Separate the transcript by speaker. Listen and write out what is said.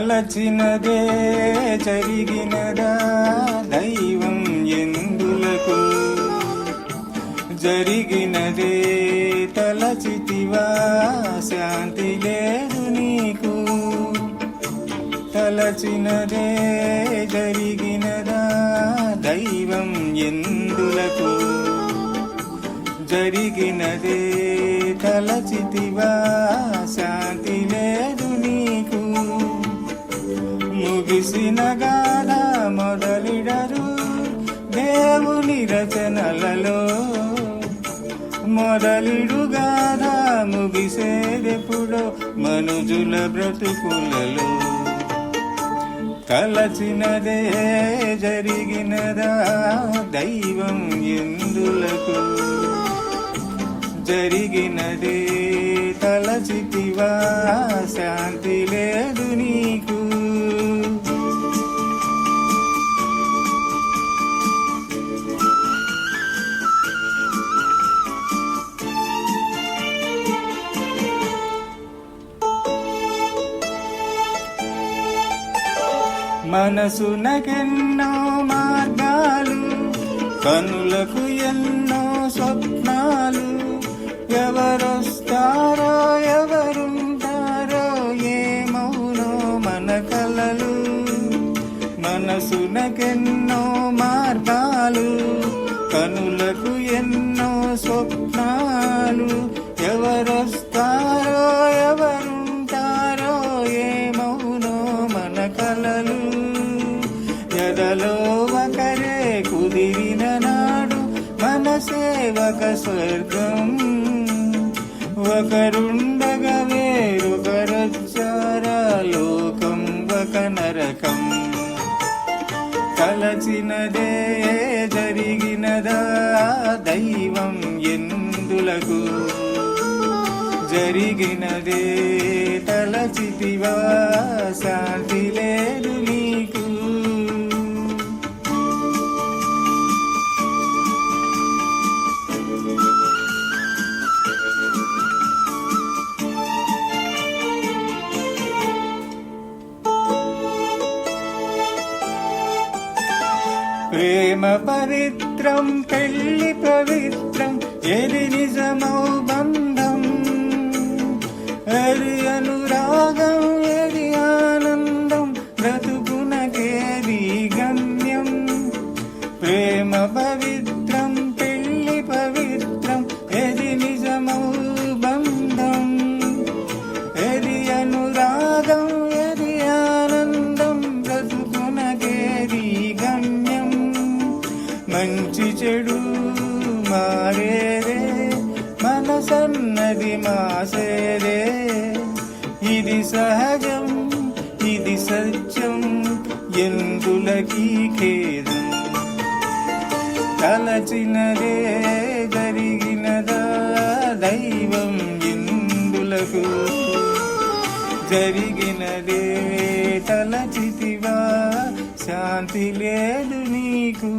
Speaker 1: తలచినదే జరిగినదా దైవం ఎందులకు జరిగినదే తలచితివా శాంతి లేదు నీకు తలచినదే జరిగినదా దైవం ఎందులకు జరిగినదే తలచితివా శాంతి లేదు నీకు ముగిసిన గాథ మొదలిడరు దేవుని రచనలలో మొదలిడు గాథ ముగిసేదెప్పుడో మనుజుల బ్రతుకులలో తలచినదే జరిగినదా దైవం ఎందులకు జరిగినదే తలచితివా శాంతి లేదు నీకు మనసునకెన్నో మార్గాలు కనులకు ఎన్నో స్వప్నాలు ఎవరొస్తారో ఎవరుంటారో ఏమౌనో మన కలలు మనసునకెన్నో మార్గాలు కనులకు ఎన్నో స్వప్నాలు ఎవరొస్తారో ఎవరుంటారో ఏమౌనో మన కలలు ఎదలో ఒకరే కుదిరిన నాడు మన సేవక స్వర్గం ఒకరుండగా వేరొకరొచ్చారా లోకం ఒక నరకం తలచినదే జరిగినదా దైవం ఎందులకు జరిగినదే తలచితివా శాంతి లేదు నీకు ప్రేమ పవిత్రం పెళ్లి పవిత్రం ఏది నిజమౌ బంధం ఏది అనురాగం ఏది ఆనందం బ్రతుకునకేది గమ్యం ప్రేమ పవిత్రం పెళ్లి పవిత్రం ఏది నిజమౌ బంధం ఏది అనురాగం ఏది ఆనందం బ్రతుకునకేది గమ్యం మంచి చెడు మారేదే మనసన్నది మాసేదే ఇది సహజం ఇది సత్యం ఎందులకీ ఖేదం తలచినదే జరిగినదా దైవం ఎందులకు జరిగినదే తలచితివా శాంతి లేదు నీకు